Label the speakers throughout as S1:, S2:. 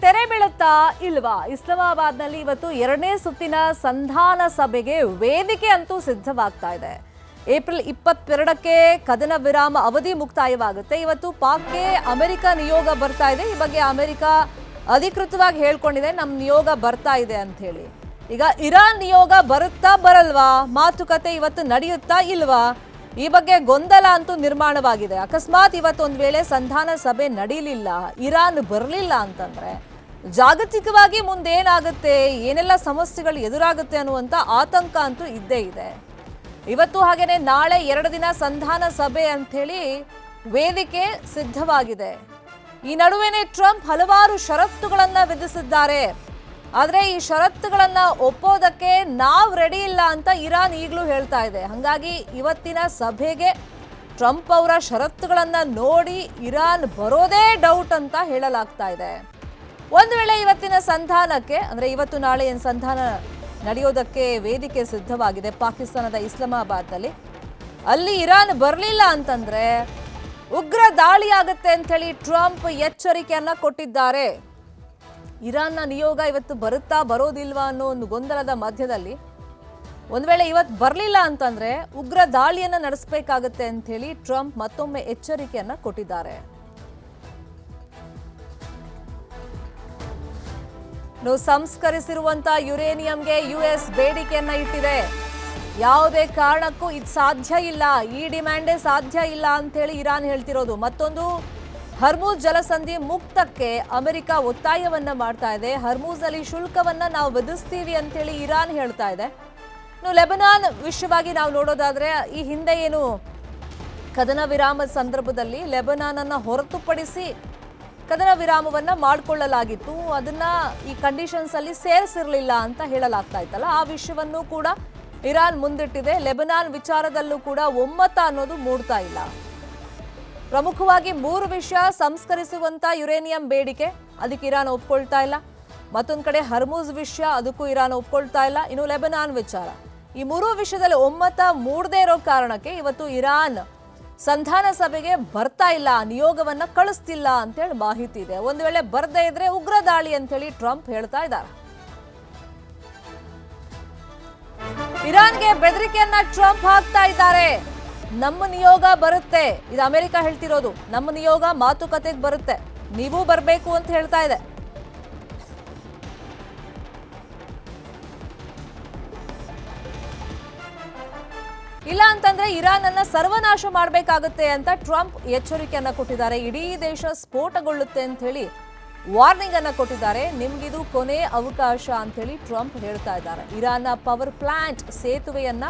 S1: ತೆರೆ ಬೀಳುತ್ತಾ ಇಲ್ವಾ? ಇಸ್ಲಾಮಾಬಾದ್ನಲ್ಲಿ ಇವತ್ತು ಎರಡನೇ ಸುತ್ತಿನ ಸಂಧಾನ ಸಭೆಗೆ ವೇದಿಕೆ ಅಂತೂ ಸಿದ್ಧವಾಗ್ತಾ ಇದೆ. ಏಪ್ರಿಲ್ 22ಕ್ಕೆ ಕದನ ವಿರಾಮ ಅವಧಿ ಮುಕ್ತಾಯವಾಗುತ್ತೆ. ಇವತ್ತು ಪಾಕ್ಗೆ ಅಮೆರಿಕ ನಿಯೋಗ ಬರ್ತಾ ಇದೆ. ಈ ಬಗ್ಗೆ ಅಮೆರಿಕ ಅಧಿಕೃತವಾಗಿ ಹೇಳ್ಕೊಂಡಿದೆ, ನಮ್ಮ ನಿಯೋಗ ಬರ್ತಾ ಇದೆ ಅಂತ ಹೇಳಿ. ಈಗ ಇರಾನ್ ನಿಯೋಗ ಬರುತ್ತಾ ಬರಲ್ವಾ? ಮಾತುಕತೆ ಇವತ್ತು ನಡೆಯುತ್ತಾ ಇಲ್ವಾ? ಈ ಬಗ್ಗೆ ಗೊಂದಲ ಅಂತೂ ನಿರ್ಮಾಣವಾಗಿದೆ. ಅಕಸ್ಮಾತ್ ಇವತ್ತೊಂದು ವೇಳೆ ಸಂಧಾನ ಸಭೆ ನಡೀಲಿಲ್ಲ, ಇರಾನ್ ಬರಲಿಲ್ಲ ಅಂತಂದ್ರೆ ಜಾಗತಿಕವಾಗಿ ಮುಂದೇನಾಗುತ್ತೆ, ಏನೆಲ್ಲ ಸಮಸ್ಯೆಗಳು ಎದುರಾಗುತ್ತೆ ಅನ್ನುವಂಥ ಆತಂಕ ಅಂತೂ ಇದ್ದೇ ಇದೆ. ಇವತ್ತು ಹಾಗೇನೆ ನಾಳೆ 2 ದಿನ ಸಂಧಾನ ಸಭೆ ಅಂಥೇಳಿ ವೇದಿಕೆ ಸಿದ್ಧವಾಗಿದೆ. ಈ ನಡುವೆನೆ ಟ್ರಂಪ್ ಹಲವಾರು ಷರತ್ತುಗಳನ್ನ ವಿಧಿಸಿದ್ದಾರೆ. ಆದರೆ ಈ ಷರತ್ತುಗಳನ್ನ ಒಪ್ಪೋದಕ್ಕೆ ನಾವು ರೆಡಿ ಇಲ್ಲ ಅಂತ ಇರಾನ್ ಈಗಲೂ ಹೇಳ್ತಾ ಇದೆ. ಹಾಗಾಗಿ ಇವತ್ತಿನ ಸಭೆಗೆ ಟ್ರಂಪ್ ಅವರ ಷರತ್ತುಗಳನ್ನ ನೋಡಿ ಇರಾನ್ ಬರೋದೇ ಡೌಟ್ ಅಂತ ಹೇಳಲಾಗ್ತಾ ಇದೆ. ಒಂದು ವೇಳೆ ಇವತ್ತಿನ ಸಂಧಾನಕ್ಕೆ ಅಂದ್ರೆ ಇವತ್ತು ನಾಳೆ ಏನು ಸಂಧಾನ ನಡೆಯೋದಕ್ಕೆ ವೇದಿಕೆ ಸಿದ್ಧವಾಗಿದೆ ಪಾಕಿಸ್ತಾನದ ಇಸ್ಲಾಮಾಬಾದ್ನಲ್ಲಿ, ಅಲ್ಲಿ ಇರಾನ್ ಬರಲಿಲ್ಲ ಅಂತಂದ್ರೆ ಉಗ್ರ ದಾಳಿ ಆಗುತ್ತೆ ಅಂತ ಹೇಳಿ ಟ್ರಂಪ್ ಎಚ್ಚರಿಕೆಯನ್ನ ಕೊಟ್ಟಿದ್ದಾರೆ. ಇರಾನ್ನ ನಿಯೋಗ ಇವತ್ತು ಬರುತ್ತಾ ಬರೋದಿಲ್ವಾ ಅನ್ನೋ ಒಂದು ಗೊಂದಲದ ಮಧ್ಯದಲ್ಲಿ ಒಂದು ವೇಳೆ ಇವತ್ತು ಬರಲಿಲ್ಲ ಅಂತಂದ್ರೆ ಉಗ್ರ ದಾಳಿಯನ್ನ ನಡೆಸಬೇಕಾಗುತ್ತೆ ಅಂತ ಹೇಳಿ ಟ್ರಂಪ್ ಮತ್ತೊಮ್ಮೆ ಎಚ್ಚರಿಕೆಯನ್ನ ಕೊಟ್ಟಿದ್ದಾರೆ. ಸಂಸ್ಕರಿಸಿರುವಂತ ಯುರೇನಿಯಂಗೆ ಯುಎಸ್ ಬೇಡಿಕೆಯನ್ನ ಇಟ್ಟಿದೆ. ಯಾವುದೇ ಕಾರಣಕ್ಕೂ ಇದು ಸಾಧ್ಯ ಇಲ್ಲ, ಈ ಡಿಮ್ಯಾಂಡೇ ಸಾಧ್ಯ ಇಲ್ಲ ಅಂತ ಹೇಳಿ ಇರಾನ್ ಹೇಳ್ತಿರೋದು. ಮತ್ತೊಂದು, ಹರ್ಮೂಜ್ ಜಲಸಂಧಿ ಮುಕ್ತಕ್ಕೆ ಅಮೆರಿಕ ಒತ್ತಾಯವನ್ನ ಮಾಡ್ತಾ ಇದೆ. ಹರ್ಮೂಜ್ ಅಲ್ಲಿ ಶುಲ್ಕವನ್ನ ನಾವು ವಿಧಿಸ್ತೀವಿ ಅಂತ ಹೇಳಿ ಇರಾನ್ ಹೇಳ್ತಾ ಇದೆ. ಲೆಬನಾನ್ ವಿಷಯವಾಗಿ ನಾವು ನೋಡೋದಾದ್ರೆ, ಈ ಹಿಂದೆ ಏನು ಕದನ ವಿರಾಮದ ಸಂದರ್ಭದಲ್ಲಿ ಲೆಬನಾನ್ ಅನ್ನ ಹೊರತುಪಡಿಸಿ ಕದನ ವಿರಾಮವನ್ನ ಮಾಡಿಕೊಳ್ಳಲಾಗಿತ್ತು. ಅದನ್ನ ಈ ಕಂಡೀಷನ್ಸ್ ಅಲ್ಲಿ ಸೇರಿಸಿರ್ಲಿಲ್ಲ ಅಂತ ಹೇಳಲಾಗ್ತಾ ಇತ್ತಲ್ಲ, ಆ ವಿಷಯವನ್ನು ಕೂಡ ಇರಾನ್ ಮುಂದಿಟ್ಟಿದೆ. ಲೆಬನಾನ್ ವಿಚಾರದಲ್ಲೂ ಕೂಡ ಒಮ್ಮತ ಅನ್ನೋದು ಮೂಡ್ತಾ ಇಲ್ಲ. ಪ್ರಮುಖವಾಗಿ 3 ವಿಷಯ: ಸಂಸ್ಕರಿಸುವಂತ ಯುರೇನಿಯಂ ಬೇಡಿಕೆ, ಅದಕ್ಕೆ ಇರಾನ್ ಒಪ್ಕೊಳ್ತಾ ಇಲ್ಲ. ಮತ್ತೊಂದು ಕಡೆ ಹರ್ಮೂಜ್ ವಿಷಯ, ಅದಕ್ಕೂ ಇರಾನ್ ಒಪ್ಕೊಳ್ತಾ ಇಲ್ಲ. ಇನ್ನು ಲೆಬನಾನ್ ವಿಚಾರ, ಈ 3 ವಿಷಯದಲ್ಲಿ ಒಮ್ಮತ ಮೂಡದೇ ಇರೋ ಕಾರಣಕ್ಕೆ ಇವತ್ತು ಇರಾನ್ ಸಂಧಾನ ಸಭೆಗೆ ಬರ್ತಾ ಇಲ್ಲ, ನಿಯೋಗವನ್ನ ಕಳಿಸ್ತಿಲ್ಲ ಅಂತೇಳಿ ಮಾಹಿತಿ ಇದೆ. ಒಂದು ವೇಳೆ ಬರ್ದೇ ಇದ್ರೆ ಉಗ್ರ ದಾಳಿ ಅಂತ ಹೇಳಿ ಟ್ರಂಪ್ ಹೇಳ್ತಾ ಇದ್ದಾರೆ. ಇರಾನ್ಗೆ ಬೆದರಿಕೆಯನ್ನ ಟ್ರಂಪ್ ಹಾಕ್ತಾ ಇದ್ದಾರೆ. ನಮ್ಮ ನಿಯೋಗ ಬರುತ್ತೆ, ಇದು ಅಮೆರಿಕ ಹೇಳ್ತಿರೋದು. ನಮ್ಮ ನಿಯೋಗ ಮಾತುಕತೆಗೆ ಬರುತ್ತೆ, ನೀವು ಬರಬೇಕು ಅಂತ ಹೇಳ್ತಾ ಇದೆ. ಇಲ್ಲ ಅಂತಂದ್ರೆ ಇರಾನ್ ಅನ್ನ ಸರ್ವನಾಶ ಮಾಡಬೇಕಾಗುತ್ತೆ ಅಂತ ಟ್ರಂಪ್ ಎಚ್ಚರಿಕೆಯನ್ನ ಕೊಟ್ಟಿದ್ದಾರೆ. ಇಡೀ ದೇಶ ಸ್ಫೋಟಗೊಳ್ಳುತ್ತೆ ಅಂತ ಹೇಳಿ ವಾರ್ನಿಂಗ್ ಅನ್ನ ಕೊಟ್ಟಿದ್ದಾರೆ. ನಿಮ್ಗಿದು ಕೊನೆ ಅವಕಾಶ ಅಂತ ಹೇಳಿ ಟ್ರಂಪ್ ಹೇಳ್ತಾ ಇದ್ದಾರೆ. ಇರಾನ್ನ ಪವರ್ ಪ್ಲಾಂಟ್ ಸೇತುವೆಯನ್ನ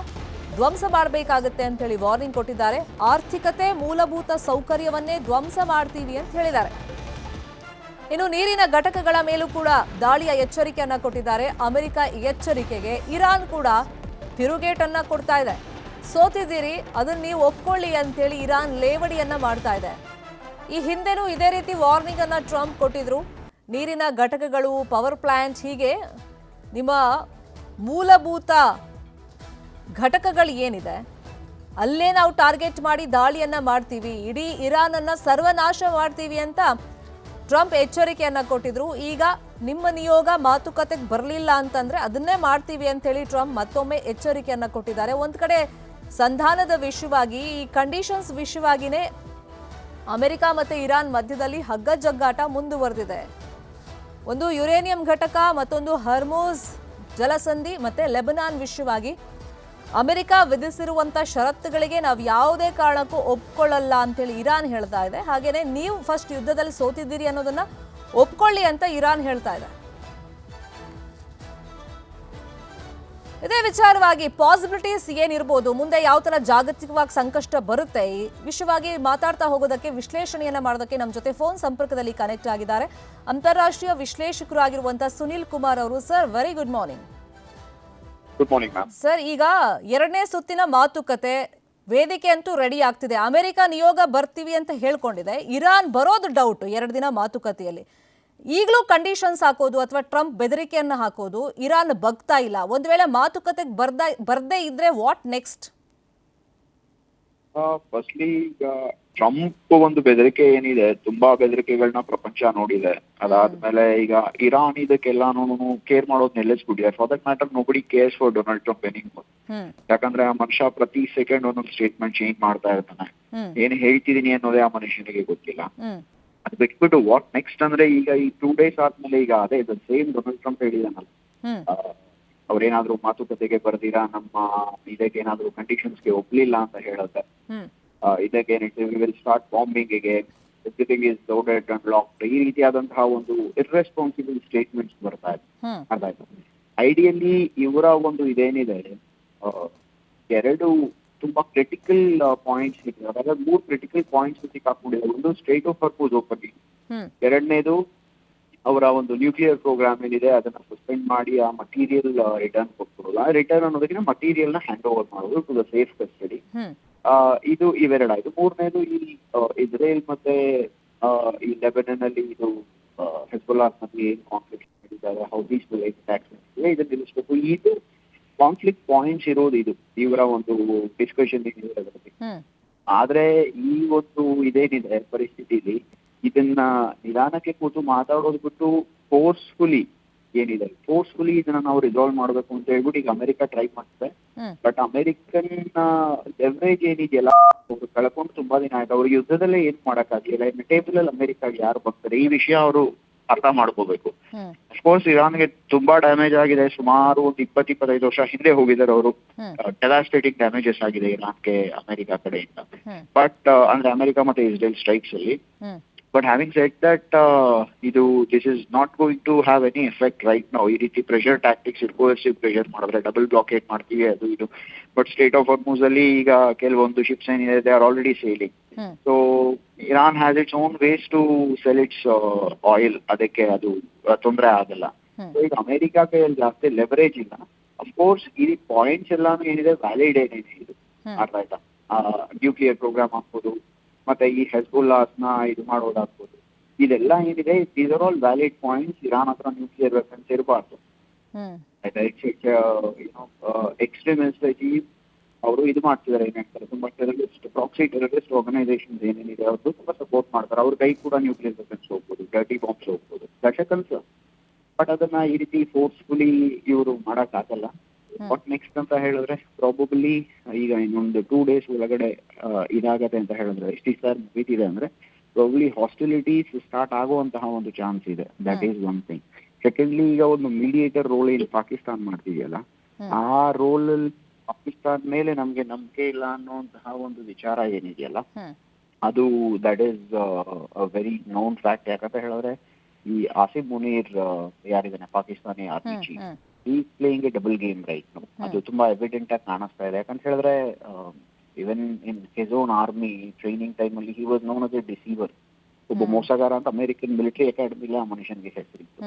S1: ಧ್ವಂಸ ಮಾಡಬೇಕಾಗುತ್ತೆ ಅಂತ ಹೇಳಿ ವಾರ್ನಿಂಗ್ ಕೊಟ್ಟಿದ್ದಾರೆ. ಆರ್ಥಿಕತೆ, ಮೂಲಭೂತ ಸೌಕರ್ಯವನ್ನೇ ಧ್ವಂಸ ಮಾಡ್ತೀವಿ ಅಂತ ಹೇಳಿದ್ದಾರೆ. ಇನ್ನು ನೀರಿನ ಘಟಕಗಳ ಮೇಲೂ ಕೂಡ ದಾಳಿಯ ಎಚ್ಚರಿಕೆಯನ್ನ ಕೊಟ್ಟಿದ್ದಾರೆ. ಅಮೆರಿಕ ಎಚ್ಚರಿಕೆಗೆ ಇರಾನ್ ಕೂಡ ತಿರುಗೇಟನ್ನ ಕೊಡ್ತಾ ಇದೆ. ಸೋತಿದ್ದೀರಿ, ಅದನ್ನ ನೀವು ಒಪ್ಕೊಳ್ಳಿ ಅಂತೇಳಿ ಇರಾನ್ ಲೇವಡಿಯನ್ನ ಮಾಡ್ತಾ ಇದೆ. ಈ ಹಿಂದೆನೂ ಇದೇ ರೀತಿ ವಾರ್ನಿಂಗ್ ಅನ್ನ ಟ್ರಂಪ್ ಕೊಟ್ಟಿದ್ರು. ನೀರಿನ ಘಟಕಗಳು, ಪವರ್ ಪ್ಲಾಂಟ್, ಹೀಗೆ ನಿಮ್ಮ ಮೂಲಭೂತ ಘಟಕಗಳು ಏನಿದೆ ಅಲ್ಲೇ ನಾವು ಟಾರ್ಗೆಟ್ ಮಾಡಿ ದಾಳಿಯನ್ನ ಮಾಡ್ತೀವಿ, ಇಡೀ ಇರಾನ್ ಅನ್ನ ಸರ್ವನಾಶ ಮಾಡ್ತೀವಿ ಅಂತ ಟ್ರಂಪ್ ಎಚ್ಚರಿಕೆಯನ್ನ ಕೊಟ್ಟಿದ್ರು. ಈಗ ನಿಮ್ಮ ನಿಯೋಗ ಮಾತುಕತೆಗೆ ಬರಲಿಲ್ಲ ಅಂತಂದ್ರೆ ಅದನ್ನೇ ಮಾಡ್ತೀವಿ ಅಂತ ಹೇಳಿ ಟ್ರಂಪ್ ಮತ್ತೊಮ್ಮೆ ಎಚ್ಚರಿಕೆಯನ್ನ ಕೊಟ್ಟಿದ್ದಾರೆ. ಒಂದ್ ಕಡೆ ಸಂಧಾನದ ವಿಷಯವಾಗಿ, ಈ ಕಂಡೀಷನ್ಸ್ ವಿಷಯವಾಗಿನೇ ಅಮೆರಿಕ ಮತ್ತೆ ಇರಾನ್ ಮಧ್ಯದಲ್ಲಿ ಹಗ್ಗ ಜಗ್ಗಾಟ ಮುಂದುವರೆದಿದೆ. ಒಂದು ಯುರೇನಿಯಂ ಘಟಕ, ಮತ್ತೊಂದು ಹರ್ಮೂಜ್ ಜಲಸಂಧಿ, ಮತ್ತೆ ಲೆಬನಾನ್ ವಿಷಯವಾಗಿ ಅಮೆರಿಕ ವಿಧಿಸಿರುವಂತ ಷರತ್ತುಗಳಿಗೆ ನಾವು ಯಾವುದೇ ಕಾರಣಕ್ಕೂ ಒಪ್ಕೊಳ್ಳಲ್ಲ ಅಂತೇಳಿ ಇರಾನ್ ಹೇಳ್ತಾ ಇದೆ. ಹಾಗೇನೆ ನೀವು ಫಸ್ಟ್ ಯುದ್ಧದಲ್ಲಿ ಸೋತಿದ್ದೀರಿ ಅನ್ನೋದನ್ನ ಒಪ್ಕೊಳ್ಳಿ ಅಂತ ಇರಾನ್ ಹೇಳ್ತಾ ಇದೆ. ಇದೇ ವಿಚಾರವಾಗಿ ಪಾಸಿಬಿಲಿಟೀಸ್ ಏನಿರ್ಬೋದು, ಮುಂದೆ ಯಾವ ತರ ಜಾಗತಿಕವಾಗಿ ಸಂಕಷ್ಟ ಬರುತ್ತೆ, ಈ ವಿಷಯವಾಗಿ ಮಾತಾಡ್ತಾ ಹೋಗೋದಕ್ಕೆ, ವಿಶ್ಲೇಷಣೆಯನ್ನ ಮಾಡೋದಕ್ಕೆ ನಮ್ಮ ಜೊತೆ ಫೋನ್ ಸಂಪರ್ಕದಲ್ಲಿ ಕನೆಕ್ಟ್ ಆಗಿದ್ದಾರೆ ಅಂತಾರಾಷ್ಟ್ರೀಯ ವಿಶ್ಲೇಷಕರು ಆಗಿರುವಂತಹ ಸುನಿಲ್ ಕುಮಾರ್ ಅವರು. Sir, very good morning.
S2: Good morning ma'am.
S1: Sir, ಈಗ 2ನೇ ಸುತ್ತಿನ ಮಾತುಕತೆ ವೇದಿಕೆ ಅಂತೂ ರೆಡಿ ಆಗ್ತಿದೆ. ಅಮೆರಿಕ ನಿಯೋಗ ಬರ್ತೀವಿ ಅಂತ ಹೇಳ್ಕೊಂಡಿದೆ. ಇರಾನ್ ಬರೋದು ಡೌಟ್ 2 ದಿನ ಮಾತುಕತೆಯಲ್ಲಿ. ಈಗಲೂ ಕಂಡೀಷನ್ಸ್ ಹಾಕೋದು ಅಥವಾ ಟ್ರಂಪ್ ಬೆದರಿಕೆಯನ್ನ ಹಾಕೋದು ಇರಾನ್ ಬಗ್ತಾ ಇಲ್ಲ. ಒಂದು ವೇಳೆ ಮಾತುಕತೆಗೆ ಬರ್ದೇ ಇದ್ರೆ ವಾಟ್ ನೆಕ್ಸ್ಟ್?
S2: ಫಸ್ಟ್ಲಿ ಈಗ ಟ್ರಂಪ್ ಒಂದು ಬೆದರಿಕೆ ಏನಿದೆ, ತುಂಬಾ ಬೆದರಿಕೆಗಳನ್ನ ಪ್ರಪಂಚ ನೋಡಿದೆ. ಅದಾದ್ಮೇಲೆ ಈಗ ಇರಾನ್ ಇದಕ್ಕೆಲ್ಲಾನು ಕೇರ್ ಮಾಡೋದ್ ನಿಲ್ಲಿಸ್ಬಿಟ್ಟಿದೆ. For that matter nobody cares for Donald Trump anymore. ಯಾಕಂದ್ರೆ ಆ ಮನುಷ್ಯ ಪ್ರತಿ ಸೆಕೆಂಡ್ ಒಂದೊಂದು ಸ್ಟೇಟ್ಮೆಂಟ್ ಚೇಂಜ್ ಮಾಡ್ತಾ ಇರ್ತಾನೆ. ಏನ್ ಹೇಳ್ತಿದೀನಿ ಅನ್ನೋದೇ ಆ ಮನುಷ್ಯನಿಗೆ ಗೊತ್ತಿಲ್ಲ. ಅದ್ ಬಿಟ್ಬಿಟ್ಟು ವಾಟ್ ನೆಕ್ಸ್ಟ್ ಅಂದ್ರೆ ಈಗ ಈ 2 days ಆದ್ಮೇಲೆ ಈಗ ಅದೇ ಸೇಮ್ ಡೊನಾಲ್ಡ್ ಟ್ರಂಪ್ ಹೇಳಿದಾನಲ್ಲ, ಅವ್ರೇನಾದ್ರೂ ಮಾತುಕತೆಗೆ ಬರ್ದಿರಾ ನಮ್ಮ ಇದಕ್ಕೇನಾದ್ರೂ ಕಂಡೀಷನ್ಸ್ಗೆ ಒಪ್ಲಿಲ್ಲ ಅಂತ ಹೇಳುತ್ತೆ. ಇದಕ್ಕೆ ವಿಲ್ ಸ್ಟಾರ್ಟ್ ಬಾಂಬಿಂಗ್ ಗೆ, everything is loaded and locked, ಈ ರೀತಿಯಾದಂತಹ ಒಂದು ಇರ್ರೆಸ್ಪಾನ್ಸಿಬಲ್ ಸ್ಟೇಟ್ಮೆಂಟ್ಸ್ ಬರ್ತಾ ಇದೆ. ಅರ್ಥ ಆಯ್ತು. ಐಡಿಯಲಿ ಇವರ ಒಂದು ಇದೇನಿದೆ, ಎರಡು ತುಂಬಾ ಕ್ರಿಟಿಕಲ್ ಪಾಯಿಂಟ್ಸ್ ಇದೆ. ಅದಾದ್ರೆ 3 ಕ್ರಿಟಿಕಲ್ ಪಾಯಿಂಟ್ಸ್ ಸಿಕ್ಕಾಕೊಂಡಿದೆ. ಒಂದು ಸ್ಟ್ರೇಟ್ ಆಫ್ ಹೊರ್ಮುಜ್ ಓಪನಿಂಗ್, ಎರಡನೇದು ಅವರ ಒಂದು ನ್ಯೂಕ್ಲಿಯರ್ ಪ್ರೋಗ್ರಾಮ್ ಏನಿದೆ ಅದನ್ನ ಸಸ್ಪೆಂಡ್ ಮಾಡಿ ಆ ಮಟೀರಿಯಲ್ ರಿಟರ್ನ್ ಕೊಟ್ಕೊಡೋದು. ಆ ರಿಟರ್ನ್ ಅನ್ನೋದಕ್ಕಿಂತ ಮಟೀರಿಯಲ್ ನ ಹ್ಯಾಂಡ್ ಓವರ್ ಮಾಡೋದು ಟು ದ ಸೇಫ್ ಕಸ್ಟಡಿ. ಇದು ಇವೆರಡಾಯ್ತು. ಮೂರನೇದು ಈ ಇಸ್ರೇಲ್ ಮತ್ತೆ ಈ ಲೆಬನನ್ ಅಲ್ಲಿ ಇದು ಹೆಜ್ಬುಲ್ಲಾ ನಲ್ಲಿ ಏನ್ ಕಾನ್ಫ್ಲಿಕ್ಟ್ ಮಾಡಿದ್ದಾರೆ, ಹೌ ದೀಸ್ ಟು ಇದನ್ನ ನಿಲ್ಲಿಸಬೇಕು. ಇದು ಕಾನ್ಫ್ಲಿಕ್ಟ್ ಪಾಯಿಂಟ್ಸ್ ಇರೋದು ಇದು ಇವರ ಒಂದು ಡಿಸ್ಕಷನ್ ಅದರಲ್ಲಿ. ಆದ್ರೆ ಈ ಒಂದು ಇದೇನಿದೆ ಪರಿಸ್ಥಿತಿಲಿ ಇದನ್ನ ನಿಧಾನಕ್ಕೆ ಕೂತು ಮಾತಾಡೋದು ಬಿಟ್ಟು ಫೋರ್ಸ್ಫುಲಿ ಇದನ್ನ ನಾವು ರಿಸಾಲ್ವ್ ಮಾಡ್ಬೇಕು ಅಂತ ಹೇಳ್ಬಿಟ್ಟು ಈಗ ಅಮೆರಿಕ ಟ್ರೈ ಮಾಡ್ತಾರೆ. ಬಟ್ ಅಮೆರಿಕನ್ ಲೆವರೇಜ್ ಏನಿದೆಯಲ್ಲ ಕಳ್ಕೊಂಡು ತುಂಬಾ ದಿನ ಆಯ್ತು. ಅವ್ರಿಗೆ ಯುದ್ಧದಲ್ಲೇ ಏನ್ ಮಾಡಕ್ಕಾಗಿಲ್ಲ. ಟೇಬಲ್ ಅಲ್ಲಿ ಅಮೆರಿಕಾಗೆ ಯಾರು ಬರ್ತಾರೆ, ಈ ವಿಷಯ ಅವರು ಅರ್ಥ ಮಾಡ್ಕೋಬೇಕು. ಅಫ್ಕೋರ್ಸ್ ಇರಾನ್ಗೆ ತುಂಬಾ ಡ್ಯಾಮೇಜ್ ಆಗಿದೆ. ಸುಮಾರು ಒಂದು 20-25 ವರ್ಷ ಹಿಂದೆ ಹೋಗಿದ್ದಾರೆ ಅವರು. ಡೆವಾಸ್ಟೇಟಿಂಗ್ ಡ್ಯಾಮೇಜಸ್ ಆಗಿದೆ ಇರಾನ್ಗೆ ಅಮೆರಿಕ ಕಡೆಯಿಂದ. ಬಟ್ ಅಂದ್ರೆ ಅಮೆರಿಕ ಮತ್ತೆ ಇಸ್ರೇಲ್ ಸ್ಟ್ರೈಕ್ಸ್ ಅಲ್ಲಿ. But having said that, this is not going to have any effect right ನಾವು. ಈ ರೀತಿ ಪ್ರೆಷರ್ ಟ್ಯಾಕ್ಟಿಕ್ಸ್, ಕೋಯರ್ಸಿವ್ ಪ್ರೆಷರ್ ಮಾಡಿದ್ರೆ ಡಬಲ್ ಬ್ಲಾಕೇಟ್ ಮಾಡ್ತೀವಿ ಅದು ಇದು. ಬಟ್ ಸ್ಟೇಟ್ ಆಫ್ ಹೊರ್ಮುಜ್ ಅಲ್ಲಿ ಈಗ ಕೆಲವೊಂದು ಶಿಪ್ಸ್ ಏನಿದೆ they are already sailing. So Iran has its own ways to sell its oil. ಅದಕ್ಕೆ ಅದು ತೊಂದರೆ ಆಗಲ್ಲ. ಸೊ ಈಗ ಅಮೆರಿಕ ಕೈಯಲ್ಲಿ ಜಾಸ್ತಿ ಲೆವರೇಜ್ ಇಲ್ಲ. ಅಫ್ಕೋರ್ಸ್ ಈ ಪಾಯಿಂಟ್ಸ್ ಎಲ್ಲಾನು ಏನಿದೆ ವ್ಯಾಲಿಡ್ ಏನೇನೆ ಇದು ಅರ್ಥ ಆಯ್ತಾ. ನ್ಯೂಕ್ಲಿಯರ್ ಪ್ರೋಗ್ರಾಮ್ ಆಗ್ಬೋದು, ಮತ್ತೆ ಈ ಹೆಜ್ಬುಲ್ಲಾಸ್ನ ಇದು ಮಾಡೋದಾಗ್ಬೋದು, ಇದೆಲ್ಲ ಏನಿದೆ these are all valid points. Iran ಹತ್ರ ನ್ಯೂಕ್ಲಿಯರ್ ವೆಪನ್ಸ್ ಇರಬಾರ್ದು ಆಯ್ತಾ. ಎಕ್ಸ್ಟ್ರೀಮಿಸ್ಟ್ ಅವರು ಇದು ಮಾಡ್ತಿದ್ದಾರೆ, ಏನ್ ಹೇಳ್ತಾರೆ, ತುಂಬಾ ಟೆರರಿಸ್ಟ್ ಪ್ರಾಕ್ಸಿ ಟೆರರಿಸ್ಟ್ ಆರ್ಗನೈಸೇಷನ್ ಏನೇನಿದೆ ಅವ್ರದ್ದು ತುಂಬಾ ಸಪೋರ್ಟ್ ಮಾಡ್ತಾರೆ. ಅವ್ರ ಕೈ ಕೂಡ ನ್ಯೂಕ್ಲಿಯರ್ ವೆಪನ್ಸ್ ಹೋಗ್ಬೋದು, ಡರ್ಟಿ ಬಾಂಬ್ಸ್ ಹೋಗ್ಬೋದು, ದಟ್ಸ್ ಎ ಕನ್ಸರ್ನ್. ಬಟ್ ಅದನ್ನ ಈ ರೀತಿ ಫೋರ್ಸ್ಫುಲಿ ಇವರು ಮಾಡಕ್ ಆಗಲ್ಲ. ವಾಟ್ ನೆಕ್ಸ್ಟ್ ಅಂತ ಹೇಳಿದ್ರೆ ಪ್ರಾಬಬ್ಲಿ ಈಗ ಇನ್ನೊಂದು 2 days ಒಳಗಡೆ ಇದಾಗತ್ತೆ ಅಂತ ಹೇಳಿದ್ರೆ, ಎಷ್ಟು ಸರ್ ಮುಗಿತಿದೆ ಅಂದ್ರೆ ಪ್ರಾಬಬ್ಲಿ ಹಾಸ್ಟಿಲಿಟೀಸ್ ಸ್ಟಾರ್ಟ್ ಆಗುವಂತಹ ಒಂದು ಚಾನ್ಸ್ ಇದೆ. That is one thing. Secondly ಈಗ ಒಂದು ಮೀಡಿಯೇಟರ್ ರೋಲ್ ಏನು ಪಾಕಿಸ್ತಾನ್ ಮಾಡ್ತಿದೆಯಲ್ಲ, ಆ ರೋಲ್ ಅಲ್ಲಿ ಪಾಕಿಸ್ತಾನ್ ಮೇಲೆ ನಮ್ಗೆ ನಂಬಿಕೆ ಇಲ್ಲ ಅನ್ನುವಂತಹ ಒಂದು ವಿಚಾರ ಏನಿದೆಯಲ್ಲ, ಅದು that is very known fact. ಯಾಕಂತ ಹೇಳಿದ್ರೆ ಈ ಆಸಿಫ್ ಮುನೀರ್ ಯಾರಿದ್ದಾನೆ ಪಾಕಿಸ್ತಾನಿ ಆರ್ಮಿ ಚೀಫ್, ಈ playing a double game right no. ಅದು ತುಂಬಾ ಎವಿಡೆಂಟ್ ಆಗಿ ಕಾಣಿಸ್ತಾ ಇದೆ. ಯಾಕಂತ ಹೇಳಿದ್ರೆ even in his own army training time ಅಲ್ಲಿ he was known as a deceiver. ಒಬ್ಬ ಮೋಸಗಾರ ಅಂತ ಅಮೆರಿಕನ್ ಮಿಲಿಟರಿ ಅಕಾಡೆಮಿಲಿ ಆ ಮನುಷ್ಯನಿಗೆ ಹೆಸರಿತ್ತು.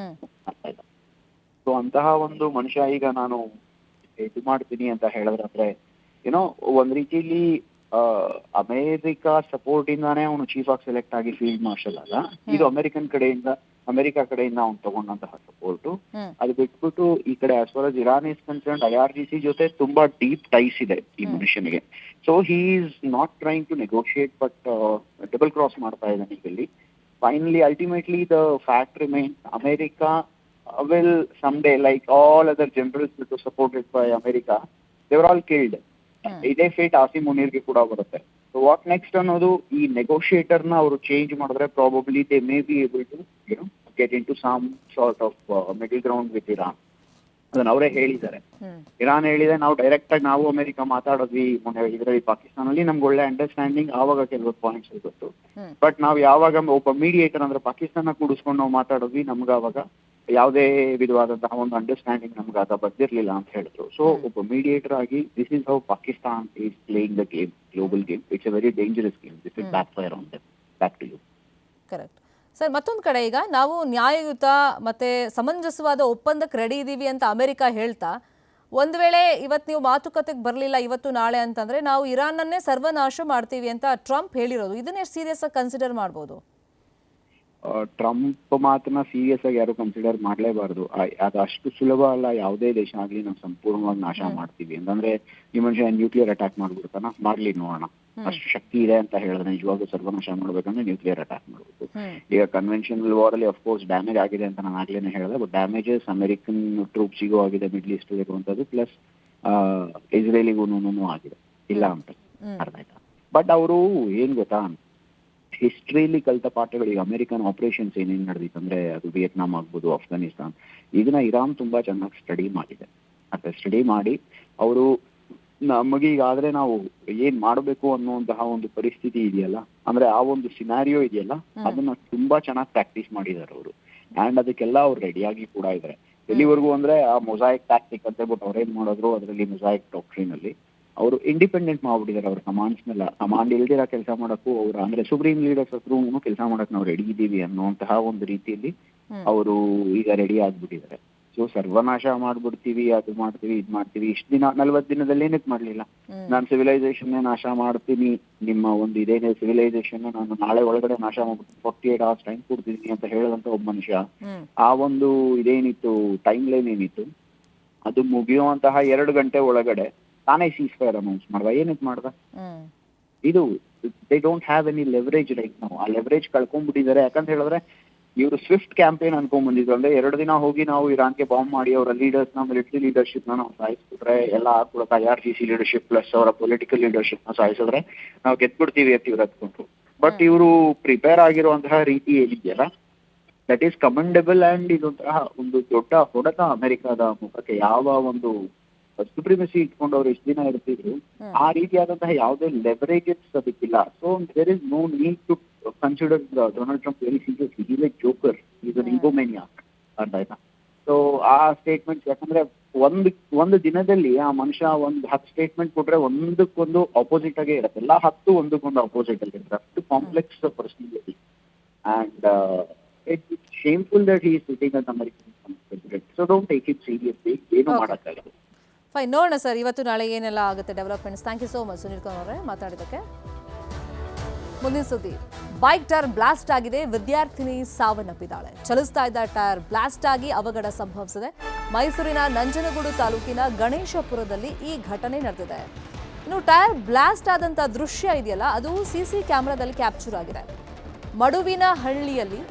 S2: ಸೊ ಅಂತಹ ಒಂದು ಮನುಷ್ಯ ಈಗ ನಾನು ಇದು ಮಾಡ್ತೀನಿ ಅಂತ ಹೇಳಿದ್ರೆ ಏನೋ ಒಂದ್ ರೀತಿಲಿ ಅಮೆರಿಕ ಸಪೋರ್ಟ್ ಇಂದಾನೇ ಅವನು ಚೀಫ್ ಆಗಿ ಸೆಲೆಕ್ಟ್ ಆಗಿ ಫೀಲ್ಡ್ ಮಾರ್ಷಲ್ ಅಲ್ಲ. ಇದು ಅಮೆರಿಕ ಕಡೆಯಿಂದ ಅವ್ನು ತಗೊಂಡಂತಹ ಸಪೋರ್ಟ್. ಅದು ಬಿಟ್ಬಿಟ್ಟು ಈ ಕಡೆ as far as Iran is concern IRGC ಜೊತೆ ತುಂಬಾ ಡೀಪ್ ಟೈಸ್ ಇದೆ ಈ ಮನುಷ್ಯನಿಗೆ. So he is not trying to negotiate, but double cross ಮಾಡ್ತಾ ಇದ್ದಾನೆ ಈಗ ಇಲ್ಲಿ. Finally ultimately the fact remains, America will someday, like all other generals which were supported by America, they were all killed. ಇದೇ fate awesome ಮುನೀರ್ಗೆ ಕೂಡ ಬರುತ್ತೆ. So what next ಅನ್ನೋದು, ಈ ನೆಗೋಷಿಯೇಟರ್ ನ ಅವರು ಚೇಂಜ್ ಮಾಡಿದ್ರೆ probably they may be able to get into some sort of middle ground with Iran. ಅದನ್ನ ಅವರೇ ಹೇಳಿದ್ದಾರೆ. ಇರಾನ್ ಹೇಳಿದೆ, ನಾವು ಡೈರೆಕ್ಟ್ ಆಗಿ ನಾವು ಅಮೆರಿಕ ಮಾತಾಡಿದ್ವಿ ಇದರಲ್ಲಿ ಪಾಕಿಸ್ತಾನಲ್ಲಿ, ನಮ್ಗೆ ಒಳ್ಳೆ ಅಂಡರ್ಸ್ಟ್ಯಾಂಡಿಂಗ್ ಆವಾಗ ಕೆಲವು ಪಾಯಿಂಟ್ಸ್ ಗೊತ್ತು. ಬಟ್ ನಾವು ಯಾವಾಗ ಒಬ್ಬ ಮೀಡಿಯೇಟರ್ ಅಂದ್ರೆ ಪಾಕಿಸ್ತಾನ ಕೂಡಿಸ್ಕೊಂಡು ನಾವು ಮಾತಾಡಿದ್ವಿ, ನಮ್ಗೆ ಅವಾಗ ಯಾವುದೇ ವಿಧವಾದಂತಹ ಒಂದು ಅಂಡರ್ಸ್ಟ್ಯಾಂಡಿಂಗ್ ನಮ್ಗೆ ಅದ ಬಂದಿರ್ಲಿಲ್ಲ ಅಂತ ಹೇಳಿದ್ರು. ಸೊ ಒಬ್ಬ ಮೀಡಿಯೇಟರ್ ಆಗಿ this is how Pakistan is playing the game, global game. It's a very dangerous game. This is backfire on them. Back to you.
S1: Correct sir. ಮತ್ತೊಂದು ಕಡೆ ಈಗ ನಾವು ನ್ಯಾಯಯುತ ಮತ್ತೆ ಸಮಂಜಸವಾದ ಒಪ್ಪಂದಕ್ಕೆ ರೆಡಿ ಇದ್ದೀವಿ ಅಂತ ಅಮೆರಿಕ ಹೇಳ್ತಾ, ಒಂದು ವೇಳೆ ಇವತ್ತು ನೀವು ಮಾತುಕತೆಗೆ ಬರಲಿಲ್ಲ ಇವತ್ತು ನಾಳೆ ಅಂತಂದ್ರೆ ನಾವು ಇರಾನ್ನನ್ನೇ ಸರ್ವನಾಶ ಮಾಡ್ತೀವಿ ಅಂತ ಟ್ರಂಪ್ ಹೇಳಿರೋದು, ಇದನ್ನೇ ಸೀರಿಯಸ್ ಆಗಿ ಕನ್ಸಿಡರ್ ಮಾಡ್ಬೋದು?
S2: ಟ್ರಂಪ್ ಮಾತನ್ನ ಸೀರಿಯಸ್ ಆಗಿ ಯಾರು ಕನ್ಸಿಡರ್ ಮಾಡಲೇಬಾರದು. ಅದು ಅಷ್ಟು ಸುಲಭ ಅಲ್ಲ. ಯಾವುದೇ ದೇಶ ಆಗ್ಲಿ ನಾವು ಸಂಪೂರ್ಣವಾಗಿ ನಾಶ ಮಾಡ್ತೀವಿ ಅಂತಂದ್ರೆ ಈ ಮನುಷ್ಯ ನ್ಯೂಕ್ಲಿಯರ್ ಅಟ್ಯಾಕ್ ಮಾಡ್ಬಿಡ್ತಾನ, ಮಾಡ್ಲಿ ನೋಡೋಣ. ಅಷ್ಟು ಶಕ್ತಿ ಇದೆ ಅಂತ ಹೇಳಿದ್ರೆ ನಿಜವಾಗ್ಲೂ ಸರ್ವನಾಶ ಮಾಡ್ಬೇಕಂದ್ರೆ ನ್ಯೂಕ್ಲಿಯರ್ ಅಟ್ಯಾಕ್ ಮಾಡಬೇಕು. ಈಗ ಕನ್ವೆನ್ಷನಲ್ ವಾರ್ ಅಲ್ಲಿ ಅಫ್ಕೋರ್ಸ್ ಡ್ಯಾಮೇಜ್ ಆಗಿದೆ ಅಂತ ನಾನು ಆಗ್ಲೇನೆ ಹೇಳಿದೆ, ಬಟ್ ಡ್ಯಾಮೇಜಸ್ ಅಮೆರಿಕನ್ ಟ್ರೂಪ್ಸಿಗೂ ಆಗಿದೆ, ಮಿಡ್ಲ್ ಈಸ್ಟ್ ಇರುವಂತದ್ದು, ಪ್ಲಸ್ ಇಸ್ರೇಲಿಗೂ ಆಗಿದೆ, ಇಲ್ಲ ಅಂತ ಅರ್ಥ ಆಯ್ತಾ. ಬಟ್ ಅವರು ಏನ್ ಗೊತ್ತಾ, ಹಿಸ್ಟ್ರಿಲಿ ಕಲಿತ ಪಾಠಗಳು, ಈಗ ಅಮೆರಿಕನ್ ಆಪರೇಷನ್ಸ್ ಏನೇನು ನಡೆದಿತ್ತು ಅಂದ್ರೆ ಅದು ವಿಯೆಟ್ನಾಂ ಆಗ್ಬೋದು, ಅಫ್ಘಾನಿಸ್ತಾನ್, ಇದನ್ನ ಇರಾನ್ ತುಂಬಾ ಚೆನ್ನಾಗಿ ಸ್ಟಡಿ ಮಾಡಿದೆ. ಮತ್ತೆ ಸ್ಟಡಿ ಮಾಡಿ ಅವರು ನಮಗೀಗಾದ್ರೆ ನಾವು ಏನ್ ಮಾಡಬೇಕು ಅನ್ನುವಂತಹ ಒಂದು ಪರಿಸ್ಥಿತಿ ಇದೆಯಲ್ಲ, ಅಂದ್ರೆ ಆ ಒಂದು ಸಿನಾರಿಯೋ ಇದೆಯಲ್ಲ, ಅದನ್ನ ತುಂಬಾ ಚೆನ್ನಾಗಿ ಪ್ರಾಕ್ಟೀಸ್ ಮಾಡಿದ್ದಾರೆ ಅವರು. ಅಂಡ್ ಅದಕ್ಕೆಲ್ಲ ಅವ್ರು ರೆಡಿಯಾಗಿ ಕೂಡ ಇದ್ದಾರೆ. ಎಲ್ಲಿವರೆಗೂ ಅಂದ್ರೆ ಆ ಮೊಸಾಯಿಕ್ ಟ್ಯಾಕ್ಟಿಕ್ ಅಂತ ಹೇಳ್ಬಿಟ್ಟು ಅವ್ರೇನ್ ಮಾಡಿದ್ರು, ಅದರಲ್ಲಿ ಮೊಸಾಯಿಕ್ ಡಾಕ್ಟ್ರಿನ್ ಅಲ್ಲಿ ಅವರು ಇಂಡಿಪೆಂಡೆಂಟ್ ಮಾಡ್ಬಿಟ್ಟಿದ್ದಾರೆ. ಅವ್ರ ಕಮಾಂಡ್ಸ್ನೆಲ್ಲ, ಕಮಾಂಡ್ ಇಲ್ದಿರ ಕೆಲಸ ಮಾಡಕ್ಕೂ ಅವ್ರು, ಅಂದ್ರೆ ಸುಪ್ರೀಂ ಲೀಡರ್ಸ್ ಹತ್ರ ಕೆಲಸ ಮಾಡಕ್ ನಾವು ರೆಡಿ ಇದ್ದೀವಿ ಅನ್ನುವಂತಹ ಒಂದು ರೀತಿಯಲ್ಲಿ ಅವರು ಈಗ ರೆಡಿ ಆಗ್ಬಿಟ್ಟಿದ್ದಾರೆ. ಸೊ ಸರ್ವನಾಶ ಮಾಡ್ಬಿಡ್ತೀವಿ, ಅದು ಮಾಡ್ತೀವಿ, ಇದ್ ಮಾಡ್ತೀವಿ, ಇಷ್ಟ ದಿನ 40 ದಿನದಲ್ಲಿ ಏನಕ್ಕೆ ಮಾಡ್ಲಿಲ್ಲ, ನಾನು ಸಿವಿಲೈಸೇಷನ್ ನಾಶ ಮಾಡ್ತೀನಿ, ನಿಮ್ಮ ಒಂದು ಇದೇನೇ ಸಿವಿಲೈಸೇಷನ್ ನಾನು ನಾಳೆ ಒಳಗಡೆ ನಾಶ ಮಾಡ್ಬಿಡ್ತೀನಿ, 48 hours ಟೈಮ್ ಕೊಡ್ತೀನಿ ಅಂತ ಹೇಳದಂತ ಒಬ್ಬ ಮನುಷ್ಯ, ಆ ಒಂದು ಇದೇನಿತ್ತು ಟೈಮ್ ಲೈನ್ ಏನಿತ್ತು ಅದು ಮುಗಿಯುವಂತಹ 2 ಗಂಟೆ ಒಳಗಡೆ ತಾನೇ ಸೀಸ್ ಫೈರ್ ಅನೌನ್ಸ್ ಮಾಡ್ದ. ಏನಕ್ಕೆ ಮಾಡ್ದ? ಇದು they don't have any leverage right ನಾವು. ಆ ಲೆವರೇಜ್ ಕಳ್ಕೊಂಡ್ಬಿಟ್ಟಿದ್ದಾರೆ. ಯಾಕಂತ ಹೇಳಿದ್ರೆ ಇವರು ಸ್ವಿಫ್ಟ್ ಕ್ಯಾಂಪೇನ್ ಅನ್ಕೊಂಡ್ ಬಂದಿದ್ರು. ಅಂದ್ರೆ 2 ದಿನ ಹೋಗಿ ನಾವು ಇರಾನ್ಗೆ ಬಾಂಬ್ ಮಾಡಿ ಅವರ ಲೀಡರ್ಸ್ ನ, ಮಿಲಿಟರಿ ಲೀಡರ್ಶಿಪ್ ನಾವು ಸಾಯಿಸ್ಬಿಟ್ರೆ, ಎಲ್ಲ ಕೂಡ IRGC ಲೀಡರ್ಶಿಪ್ ಪ್ಲಸ್ ಅವರ ಪೊಲಿಟಿಕಲ್ ಲೀಡರ್ಶಿಪ್ ನ ಸಾಯಿಸಿದ್ರೆ ನಾವು ಗೆದ್ಬಿಡ್ತೀವಿ ಅಂತ ಇವ್ರು ಹತ್ಕೊಂಡ್ರು. ಬಟ್ ಇವರು ಪ್ರಿಪೇರ್ ಆಗಿರುವಂತಹ ರೀತಿ ಏನಿದೆಯಲ್ಲ, ದಟ್ ಈಸ್ ಕಮೆಂಡಬಲ್. ಅಂಡ್ ಇದೊಂತಹ ಒಂದು ದೊಡ್ಡ ಹೊಡೆತ ಅಮೆರಿಕದ ಮುಖಕ್ಕೆ. ಯಾವ ಒಂದು ಸುಪ್ರಿಮಸಿ ಇಟ್ಕೊಂಡು ಅವ್ರು ಎಷ್ಟು ದಿನ ಇರ್ತಿದ್ರು, ಆ ರೀತಿಯಾದಂತಹ ಯಾವುದೇ ಲೆವರೇಜಸ್ ಅದಕ್ಕಿಲ್ಲ. So there is no need to consider Donald Trump very seriously. Is a joker, is an egomaniac ಅಂತ ಆಯ್ತಾ. ಸೊ ಆ ಸ್ಟೇಟ್ಮೆಂಟ್ಸ್, ಯಾಕಂದ್ರೆ ಒಂದು ದಿನದಲ್ಲಿ ಆ ಮನುಷ್ಯ 10 ಸ್ಟೇಟ್ಮೆಂಟ್ ಕೊಟ್ರೆ ಒಂದಕ್ಕೊಂದು ಅಪೋಸಿಟ್ ಆಗೇ ಇರುತ್ತೆ. ಎಲ್ಲ 10 ಒಂದಕ್ಕೊಂದು ಅಪೋಸಿಟ್ ಆಗಿರುತ್ತೆ. ಅಷ್ಟು complex personality. And it's shameful that he is sitting as American president. So don't take it seriously. ಏನು ಮಾಡೋಕ್ಕಾಗಲ್ಲ.
S1: ಫೈನ್, ನೋಡೋಣ ಸರ್ ಇವತ್ತು ನಾಳೆ ಏನೆಲ್ಲ ಆಗುತ್ತೆ developments. Thank you so much Sunil Kumar ಅವರೇ ಮಾತಾಡಿದ್ದಕ್ಕೆ. ಮುಂದಿನ ಸುದ್ದಿ, ಬೈಕ್ ಟೈರ್ ಬ್ಲಾಸ್ಟ್ ಆಗಿದೆ, ವಿದ್ಯಾರ್ಥಿನಿ ಸಾವನ್ನಪ್ಪಿದ್ದಾಳೆ. ಚಲಿಸ್ತಾ ಇದ್ದ ಟೈರ್ ಬ್ಲಾಸ್ಟ್ ಆಗಿ ಅವಘಡ ಸಂಭವಿಸಿದೆ. ಮೈಸೂರಿನ ನಂಜನಗೂಡು ತಾಲೂಕಿನ ಗಣೇಶಪುರದಲ್ಲಿ ಈ ಘಟನೆ ನಡೆದಿದೆ. ಇನ್ನು ಟೈರ್ ಬ್ಲಾಸ್ಟ್ ಆದಂಥ ದೃಶ್ಯ ಇದೆಯಲ್ಲ, ಅದು ಸಿಸಿ ಕ್ಯಾಮೆರಾದಲ್ಲಿ ಕ್ಯಾಪ್ಚರ್ ಆಗಿದೆ. ಮಡುವಿನ ಹಳ್ಳಿಯಲ್ಲಿ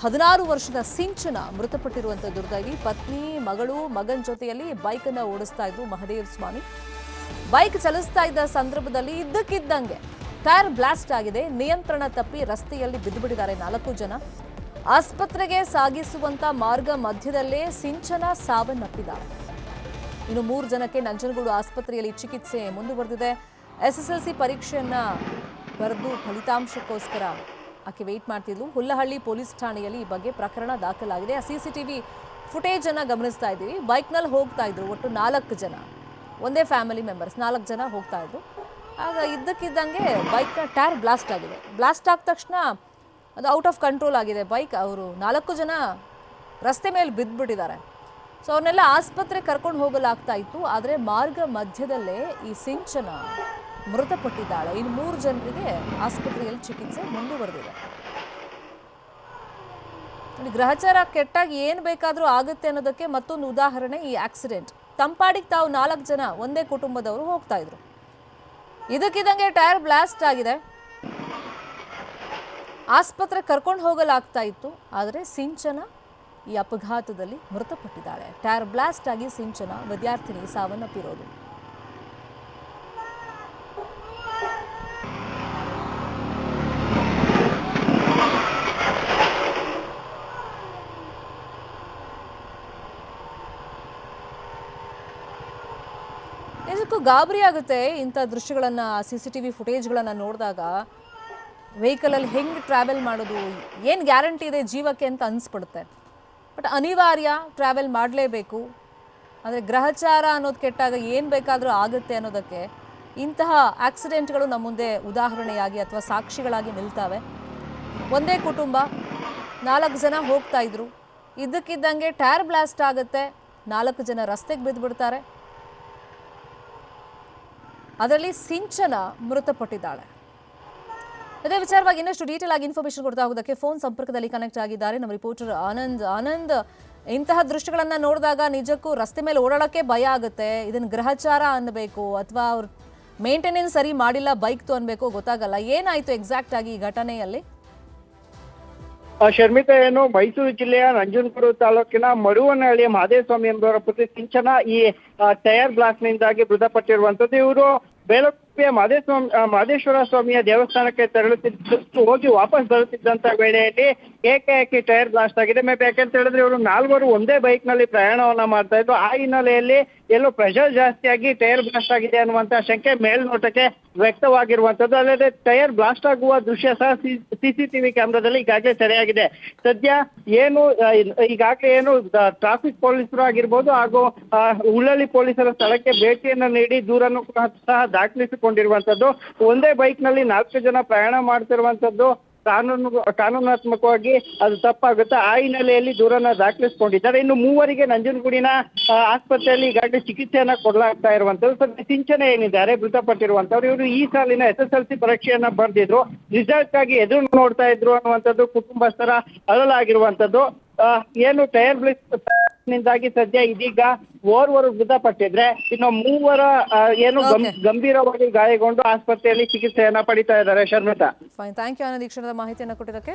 S1: 16 ವರ್ಷದ ಸಿಂಚನ ಮೃತಪಟ್ಟಿರುವಂಥ ದುರ್ದೈವಿ. ಪತ್ನಿ, ಮಗಳು, ಮಗನ ಜೊತೆಯಲ್ಲಿ ಬೈಕನ್ನು ಓಡಿಸ್ತಾ ಇದ್ರು ಮಹದೇವ್ ಸ್ವಾಮಿ. ಬೈಕ್ ಚಲಿಸ್ತಾ ಇದ್ದ ಸಂದರ್ಭದಲ್ಲಿ ಇದ್ದಕ್ಕಿದ್ದಂಗೆ ಟೈರ್ ಬ್ಲಾಸ್ಟ್ ಆಗಿದೆ. ನಿಯಂತ್ರಣ ತಪ್ಪಿ ರಸ್ತೆಯಲ್ಲಿ ಬಿದ್ದುಬಿಟ್ಟಿದ್ದಾರೆ 4 ಜನ. ಆಸ್ಪತ್ರೆಗೆ ಸಾಗಿಸುವಂತ ಮಾರ್ಗ ಮಧ್ಯದಲ್ಲೇ ಸಿಂಚನ ಸಾವನ್ನಪ್ಪಿದ್ದಾರೆ. ಇನ್ನು 3 ಜನಕ್ಕೆ ನಂಜನಗೂಡು ಆಸ್ಪತ್ರೆಯಲ್ಲಿ ಚಿಕಿತ್ಸೆ ಮುಂದುವರೆದಿದೆ. SSLC ಪರೀಕ್ಷೆಯನ್ನ ಬರೆದು ಫಲಿತಾಂಶಕ್ಕೋಸ್ಕರ ಆಕೆ ವೇಟ್ ಮಾಡ್ತಿದ್ಲು. ಹುಲ್ಲಹಳ್ಳಿ ಪೊಲೀಸ್ ಠಾಣೆಯಲ್ಲಿ ಈ ಬಗ್ಗೆ ಪ್ರಕರಣ ದಾಖಲಾಗಿದೆ. CCTV ಫುಟೇಜ್ ಅನ್ನ ಗಮನಿಸ್ತಾ ಇದ್ದೀವಿ. ಬೈಕ್ನಲ್ಲಿ ಹೋಗ್ತಾ ಇದ್ರು ಒಟ್ಟು 4 ಜನ, ಒಂದೇ ಫ್ಯಾಮಿಲಿ ಮೆಂಬರ್ಸ್ 4 ಜನ ಹೋಗ್ತಾ ಇದ್ರು. ಆಗ ಇದ್ದಕ್ಕಿದ್ದಂಗೆ ಬೈಕ್ನ ಟೈರ್ ಬ್ಲಾಸ್ಟ್ ಆಗಿದೆ. ಬ್ಲಾಸ್ಟ್ ಆದ ತಕ್ಷಣ ಅದು ಔಟ್ ಆಫ್ ಕಂಟ್ರೋಲ್ ಆಗಿದೆ ಬೈಕ್. ಅವರು 4 ಜನ ರಸ್ತೆ ಮೇಲೆ ಬಿದ್ದುಬಿಟ್ಟಿದ್ದಾರೆ. ಸೊ ಅವ್ರನ್ನೆಲ್ಲ ಆಸ್ಪತ್ರೆಗೆ ಕರ್ಕೊಂಡು ಹೋಗಲಾಗ್ತಾ ಇತ್ತು. ಆದರೆ ಮಾರ್ಗ ಮಧ್ಯದಲ್ಲೇ ಈ ಸಿಂಚನ ಮೃತಪಟ್ಟಿದ್ದಾಳೆ. ಇನ್ನು 3 ಜನರಿಗೆ ಆಸ್ಪತ್ರೆಯಲ್ಲಿ ಚಿಕಿತ್ಸೆ ಮುಂದುವರೆದಿದೆ. ಗ್ರಹಚಾರ ಕೆಟ್ಟಾಗಿ ಏನು ಬೇಕಾದರೂ ಆಗುತ್ತೆ ಅನ್ನೋದಕ್ಕೆ ಮತ್ತೊಂದು ಉದಾಹರಣೆ ಈ ಆಕ್ಸಿಡೆಂಟ್. ತಂಪಾಡಿಗೆ ತಾವು 4 ಜನ ಒಂದೇ ಕುಟುಂಬದವರು ಹೋಗ್ತಾ ಇದ್ರು. ಇದಕ್ಕಿದ್ದಂಗೆ ಟೈರ್ ಬ್ಲಾಸ್ಟ್ ಆಗಿದೆ. ಆಸ್ಪತ್ರೆಗೆ ಕರ್ಕೊಂಡು ಹೋಗಲಾಗ್ತಾ ಇತ್ತು. ಆದರೆ ಸಿಂಚನ ಈ ಅಪಘಾತದಲ್ಲಿ ಮೃತಪಟ್ಟಿದ್ದಾಳೆ. ಟೈರ್ ಬ್ಲಾಸ್ಟ್ ಆಗಿ ಸಿಂಚನ ವಿದ್ಯಾರ್ಥಿನಿ ಸಾವನ್ನಪ್ಪಿರೋದು. ನಿಜಕ್ಕೂ ಗಾಬರಿ ಆಗುತ್ತೆ ಇಂಥ ದೃಶ್ಯಗಳನ್ನು, CCTV ಫುಟೇಜ್ಗಳನ್ನು ನೋಡಿದಾಗ. ವೆಹಿಕಲಲ್ಲಿ ಹೆಂಗೆ ಟ್ರಾವೆಲ್ ಮಾಡೋದು, ಏನು ಗ್ಯಾರಂಟಿ ಇದೆ ಜೀವಕ್ಕೆ ಅಂತ ಅನಿಸ್ಬಿಡುತ್ತೆ. ಬಟ್ ಅನಿವಾರ್ಯ, ಟ್ರಾವೆಲ್ ಮಾಡಲೇಬೇಕು. ಅಂದರೆ ಗ್ರಹಚಾರ ಅನ್ನೋದು ಕೆಟ್ಟಾಗ ಏನು ಬೇಕಾದರೂ ಆಗುತ್ತೆ ಅನ್ನೋದಕ್ಕೆ ಇಂತಹ ಆಕ್ಸಿಡೆಂಟ್ಗಳು ನಮ್ಮ ಮುಂದೆ ಉದಾಹರಣೆಯಾಗಿ ಅಥವಾ ಸಾಕ್ಷಿಗಳಾಗಿ ನಿಲ್ತವೆ. ಒಂದೇ ಕುಟುಂಬ 4 ಜನ ಹೋಗ್ತಾ ಇದ್ರು. ಇದ್ದಕ್ಕಿದ್ದಂಗೆ ಟೈರ್ ಬ್ಲಾಸ್ಟ್ ಆಗುತ್ತೆ, 4 ಜನ ರಸ್ತೆಗೆ ಬಿದ್ದುಬಿಡ್ತಾರೆ. ಅದರಲ್ಲಿ ಸಿಂಚನ ಮೃತಪಟ್ಟಿದ್ದಾಳೆ. ಅದೇ ವಿಚಾರವಾಗಿ ಇನ್ನಷ್ಟು ಡೀಟೇಲ್ ಆಗಿ ಇನ್ಫಾರ್ಮೇಶನ್ ಕೊಡ್ತಾ ಹೋಗೋದಕ್ಕೆ ಫೋನ್ ಸಂಪರ್ಕದಲ್ಲಿ ಕನೆಕ್ಟ್ ಆಗಿದ್ದಾರೆ ನಮ್ಮ ರಿಪೋರ್ಟರ್ ಆನಂದ್. ಇಂತಹ ದೃಶ್ಯಗಳನ್ನ ನೋಡಿದಾಗ ನಿಜಕ್ಕೂ ರಸ್ತೆ ಮೇಲೆ ಓಡಾಡೋಕ್ಕೆ ಭಯ ಆಗುತ್ತೆ. ಇದನ್ನು ಗ್ರಹಚಾರ ಅನ್ನಬೇಕು ಅಥವಾ ಅವ್ರು ಮೇಂಟೆನೆನ್ಸ್ ಸರಿ ಮಾಡಿಲ್ಲ ಬೈಕ್ದು ಅನ್ಬೇಕು ಗೊತ್ತಾಗಲ್ಲ. ಏನಾಯ್ತು ಎಕ್ಸಾಕ್ಟ್ ಆಗಿ ಈ ಘಟನೆಯಲ್ಲಿ?
S3: ಶರ್ಮಿತಾ, ಏನು ಮೈಸೂರು ಜಿಲ್ಲೆಯ ನಂಜನಗೂಡು ತಾಲೂಕಿನ ಮಡುವನಹಳ್ಳಿಯ ಮಹದೇವಸ್ವಾಮಿ ಎಂಬುವರ ಪುತ್ರಿ ಸಿಂಚನ ಈ ಟೈರ್ ಬ್ಲಾಸ್ಟ್ ನಿಂದಾಗಿ ಮೃತಪಟ್ಟಿರುವಂತದ್ದು. ಇವರು ಬೇಲಕುಪ್ಪೆಯ ಮಹದೇಶ್ವರ ಸ್ವಾಮಿಯ ದೇವಸ್ಥಾನಕ್ಕೆ ತೆರಳುತ್ತಿದ್ದು ಹೋಗಿ ವಾಪಸ್ ಬರುತ್ತಿದ್ದಂತ ವೇಳೆಯಲ್ಲಿ ಏಕಾಏಕಿ ಟೈರ್ ಬ್ಲಾಸ್ಟ್ ಆಗಿದೆ. ಯಾಕೆಂತ ಹೇಳಿದ್ರೆ ಇವರು ನಾಲ್ವರು ಒಂದೇ ಬೈಕ್ ನಲ್ಲಿ ಪ್ರಯಾಣವನ್ನ ಮಾಡ್ತಾ ಇದ್ರು. ಆ ಹಿನ್ನೆಲೆಯಲ್ಲಿ ಎಲ್ಲೋ ಪ್ರೆಷರ್ ಜಾಸ್ತಿಯಾಗಿ ಟೈರ್ ಬ್ಲಾಸ್ಟ್ ಆಗಿದೆ ಅನ್ನುವಂತ ಶಂಕೆ ಮೇಲ್ನೋಟಕ್ಕೆ ವ್ಯಕ್ತವಾಗಿರುವಂತದ್ದು. ಅಲ್ಲದೆ ಟೈರ್ ಬ್ಲಾಸ್ಟ್ ಆಗುವ ದೃಶ್ಯ ಸಹ ಸಿಸಿಟಿವಿ ಕ್ಯಾಮೆರಾದಲ್ಲಿ ಈಗಾಗಲೇ ಸೆರೆಯಾಗಿದೆ. ಸದ್ಯ ಏನು ಈಗಾಗಲೇ ಏನು ಟ್ರಾಫಿಕ್ ಪೊಲೀಸರು ಆಗಿರ್ಬೋದು ಹಾಗೂ ಉಳ್ಳಳ್ಳಿ ಪೊಲೀಸರ ಸ್ಥಳಕ್ಕೆ ಭೇಟಿಯನ್ನು ನೀಡಿ ದೂರನ್ನು ಸಹ ದಾಖಲಿಸಿಕೊಂಡಿರುವಂತದ್ದು. ಒಂದೇ ಬೈಕ್ ನಲ್ಲಿ 4 ಜನ ಪ್ರಯಾಣ ಮಾಡ್ತಿರುವಂತದ್ದು ಕಾನೂನಾತ್ಮಕವಾಗಿ ಅದು ತಪ್ಪಾಗುತ್ತೆ. ಆ ಹಿನ್ನೆಲೆಯಲ್ಲಿ ದೂರನ್ನ ದಾಖಲಿಸಿಕೊಂಡಿದ್ದಾರೆ. ಇನ್ನು 3 ನಂಜನಗೂಡಿನ ಆಸ್ಪತ್ರೆಯಲ್ಲಿ ಈಗಾಗಲೇ ಚಿಕಿತ್ಸೆಯನ್ನ ಕೊಡಲಾಗ್ತಾ ಇರುವಂತದ್ದು. ಸದ್ಯ ಸಿಂಚನೆ ಏನಿದ್ದಾರೆ ಮೃತಪಟ್ಟಿರುವಂತವ್ರು, ಇವರು ಈ ಸಾಲಿನ SSLC ಪರೀಕ್ಷೆಯನ್ನ ಬರೆದಿದ್ರು. ರಿಸಲ್ಟ್ ಆಗಿ ಎದುರು ನೋಡ್ತಾ ಇದ್ರು ಅನ್ನುವಂಥದ್ದು ಕುಟುಂಬಸ್ಥರ ಅಳಲಾಗಿರುವಂತದ್ದು. ಏನು ಟೈರ್ ಬ್ಲಾಸ್ಟ್ ನಿಂದಾಗಿ ಸದ್ಯ ಇದೀಗ ಓರ್ವರು ಮೃತಪಟ್ಟಿದ್ರೆ ಇನ್ನು 3 ಏನು ಗಂಭೀರವಾಗಿ ಗಾಯಗೊಂಡು ಆಸ್ಪತ್ರೆಯಲ್ಲಿ ಚಿಕಿತ್ಸೆಯನ್ನ ಪಡಿತಾ ಇದ್ದಾರೆ. Sharmita,
S1: fine, thank you Anand ಈ ಕ್ಷಣದ ಮಾಹಿತಿಯನ್ನು ಕೊಟ್ಟಿದ್ದಕ್ಕೆ.